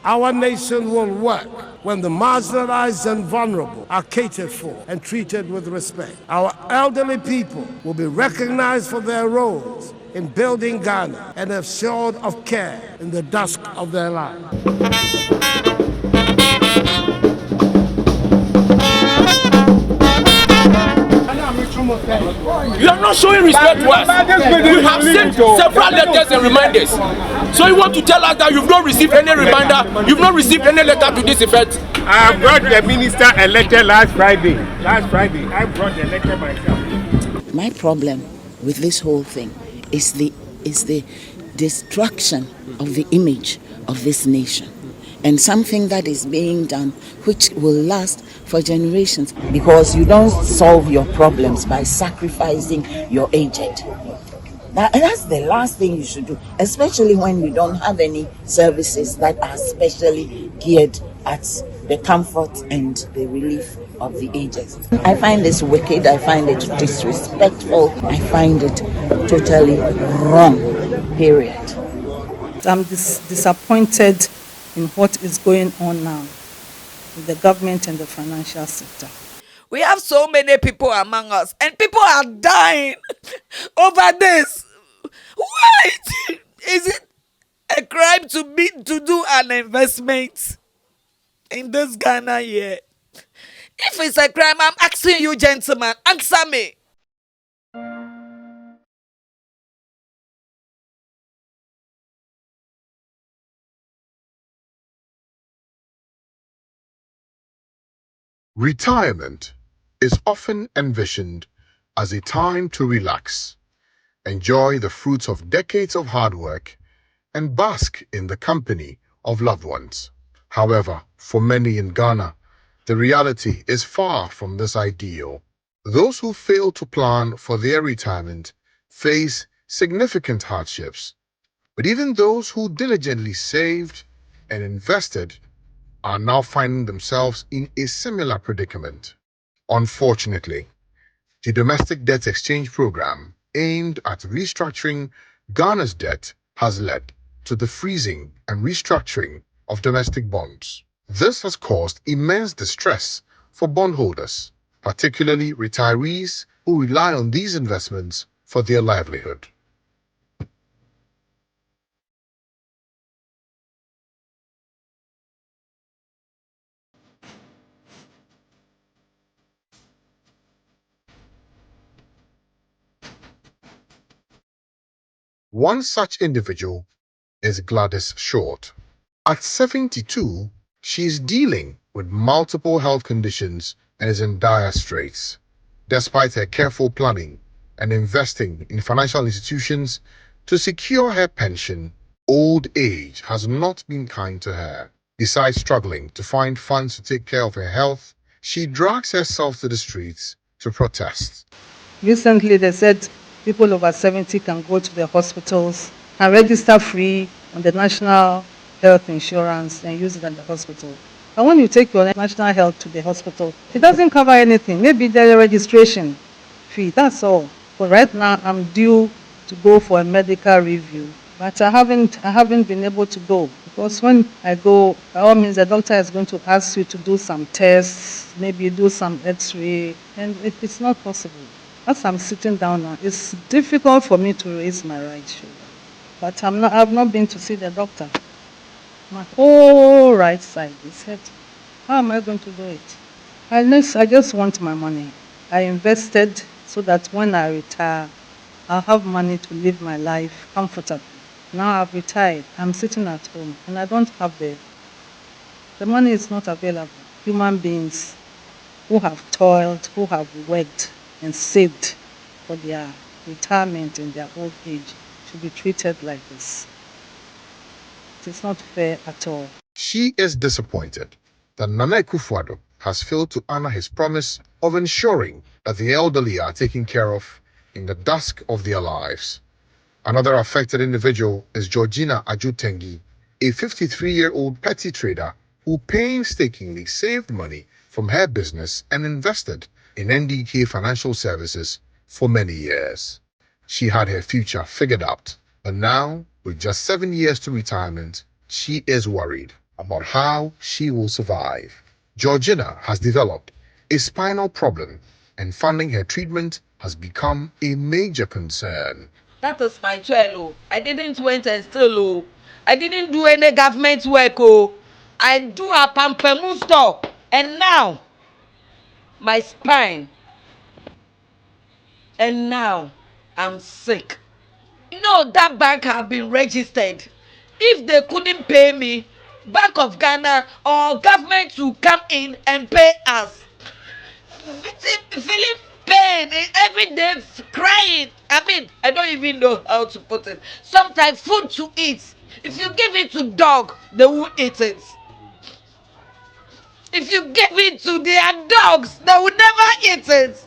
Our nation will work when the marginalized and vulnerable are catered for and treated with respect. Our elderly people will be recognized for their roles in building Ghana and assured of care in the dusk of their lives. You are not showing respect to us. You have sent several letters and reminders. So you want to tell us that you've not received any reminder, you've not received any letter to this effect? I brought the minister a letter last Friday. I brought the letter myself. My problem with this whole thing is the destruction of the image of this nation, and something that is being done which will last for generations, because you don't solve your problems by sacrificing your aged. That's the last thing you should do, especially when you don't have any services that are specially geared at the comfort and the relief of the aged. I find this wicked, I find it disrespectful, I find it totally wrong, period. I'm disappointed in what is going on now with the government and the financial sector. We have so many people among us, and people are dying over this. Why is it a crime to do an investment in this Ghana here? If it's a crime, I'm asking you, gentlemen, answer me. Retirement is often envisioned as a time to relax, enjoy the fruits of decades of hard work, and bask in the company of loved ones. However, for many in Ghana, the reality is far from this ideal. Those who fail to plan for their retirement face significant hardships, but even those who diligently saved and invested are now finding themselves in a similar predicament. Unfortunately, the Domestic Debt Exchange Program, aimed at restructuring Ghana's debt, has led to the freezing and restructuring of domestic bonds. This has caused immense distress for bondholders, particularly retirees who rely on these investments for their livelihood. One such individual is Gladys Short. At 72, she is dealing with multiple health conditions and is in dire straits. Despite her careful planning and investing in financial institutions to secure her pension, old age has not been kind to her. Besides struggling to find funds to take care of her health, she drags herself to the streets to protest. Recently, they said people over 70 can go to the hospitals and register free on the national health insurance and use it at the hospital. And when you take your national health to the hospital, it doesn't cover anything. Maybe the registration fee, that's all. But right now, I'm due to go for a medical review. But I haven't been able to go, because when I go, by all means, the doctor is going to ask you to do some tests, maybe do some X-ray, and it's not possible. As I'm sitting down now, it's difficult for me to raise my right shoulder. But I've not been to see the doctor. My whole right side is hurt. How am I going to do it? I just want my money. I invested so that when I retire, I'll have money to live my life comfortably. Now I've retired. I'm sitting at home and I don't have the money is not available. Human beings who have toiled, who have worked and saved for their retirement in their old age should be treated like this. It is not fair at all. She is disappointed that Nana Akufo-Addo has failed to honor his promise of ensuring that the elderly are taken care of in the dusk of their lives. Another affected individual is Georgina Ajutengi, a 53-year-old petty trader who painstakingly saved money from her business and invested in NDK Financial Services for many years. She had her future figured out, but now, with just 7 years to retirement, she is worried. about how she will survive. Georgina has developed a spinal problem, and funding her treatment has become a major concern. That is my child. I didn't went and still. I didn't do any government work. I do a pampemu store. And now, my spine. And now, I'm sick. That bank have been registered. If they couldn't pay me, Bank of Ghana or government will come in and pay us. Feeling pain every day, crying. I don't even know how to put it. Sometimes food to eat. If you give it to dog, they will eat it. If you give it to their dogs, they will never eat it.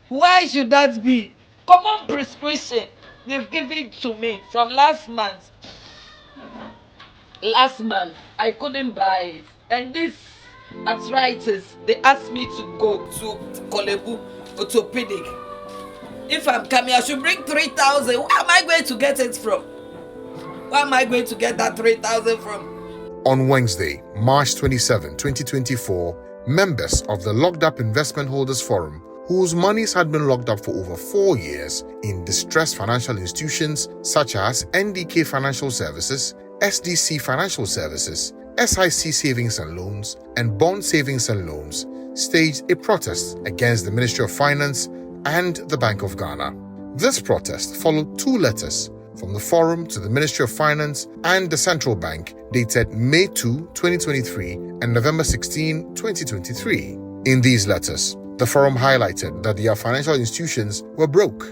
Why should that be? Common prescription they've given to me from last month. Last month, I couldn't buy it. And this arthritis, they asked me to go to Kolebu orthopedic. If I'm coming, I should bring 3,000. Where am I going to get it from? Where am I going to get that 3,000 from? On Wednesday, March 27, 2024, members of the Locked Up Investment Holders Forum, whose monies had been locked up for over 4 years in distressed financial institutions such as NDK Financial Services, SDC Financial Services, SIC Savings and Loans, and Bond Savings and Loans, staged a protest against the Ministry of Finance and the Bank of Ghana. This protest followed 2 letters from the Forum to the Ministry of Finance and the Central Bank dated May 2, 2023 and November 16, 2023. In these letters, the Forum highlighted that their financial institutions were broke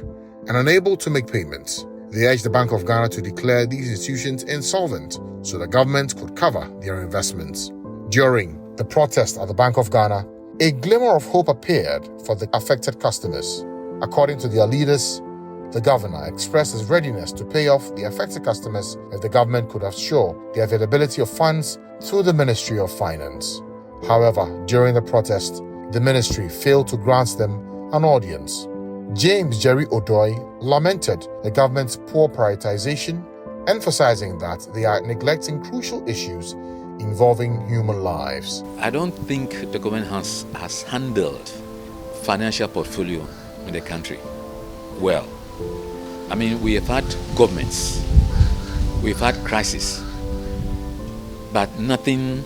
and unable to make payments. They urged the Bank of Ghana to declare these institutions insolvent so the government could cover their investments. During the protest at the Bank of Ghana, a glimmer of hope appeared for the affected customers. According to their leaders, the governor expressed his readiness to pay off the affected customers if the government could assure the availability of funds through the Ministry of Finance. However, during the protest, the ministry failed to grant them an audience. James Jerry Odoi lamented the government's poor prioritization, emphasizing that they are neglecting crucial issues involving human lives. I don't think the government has handled financial portfolio in the country well. We have had governments, we've had crises, but nothing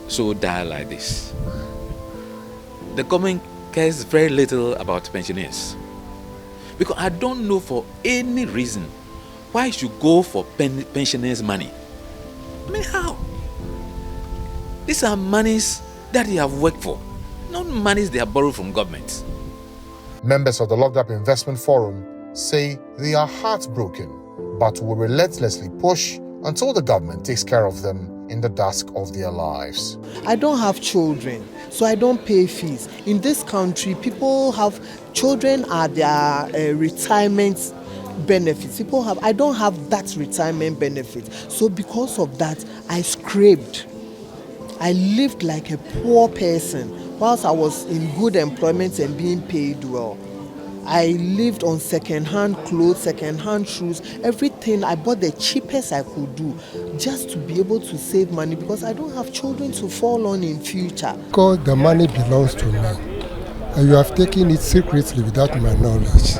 so dire like this. The government cares very little about pensioners, because I don't know for any reason why you should go for pensioners' money. How? These are monies that they have worked for, not monies they have borrowed from government. Members of the Locked Up Investment Forum say they are heartbroken, but will relentlessly push until the government takes care of them in the dusk of their lives. I don't have children, so I don't pay fees. In this country, people have children are their retirement benefits. I don't have that retirement benefit. So because of that, I scraped. I lived like a poor person whilst I was in good employment and being paid well. I lived on second-hand clothes, second-hand shoes, everything. I bought the cheapest I could do just to be able to save money because I don't have children to fall on in future. Because the money belongs to me and you have taken it secretly without my knowledge.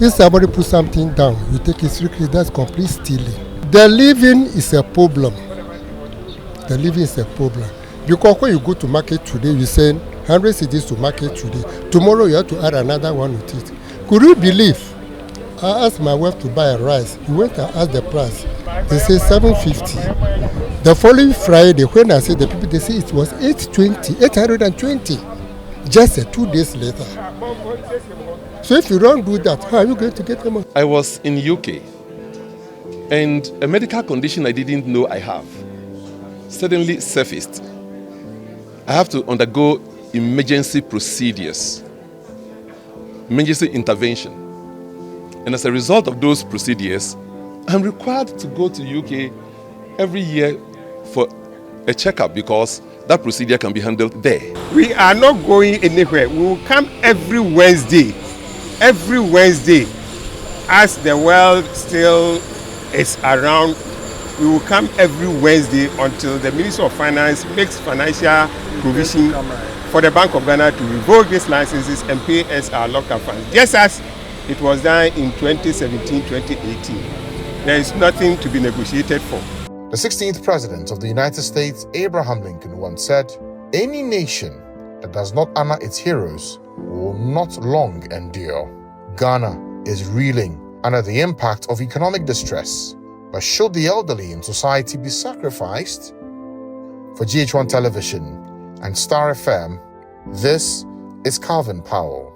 If somebody puts something down, you take it secretly, that's complete stealing. The living is a problem. The living is a problem. Because when you go to market today, you send 100 cedis to market today. Tomorrow you have to add another one with it. Could you believe? I asked my wife to buy a rice. He went and asked the price. They say 750. The following Friday, when I said the people, they say it was 820. Just 2 days later. So if you don't do that, how are you going to get them? I was in UK and a medical condition I didn't know I have suddenly surfaced. I have to undergo emergency procedures, emergency intervention. And as a result of those procedures, I'm required to go to UK every year for a checkup because that procedure can be handled there. We are not going anywhere. We will come every Wednesday as the world still is around. we will come every Wednesday until the Minister of Finance makes financial provision for the Bank of Ghana to revoke these licenses and pay us our local funds, just as it was done in 2017-2018. There is nothing to be negotiated for. The 16th President of the United States, Abraham Lincoln, once said, "Any nation that does not honor its heroes will not long endure." Ghana is reeling under the impact of economic distress. But should the elderly in society be sacrificed? For GHOne Television and Star FM, this is Calvin Powell.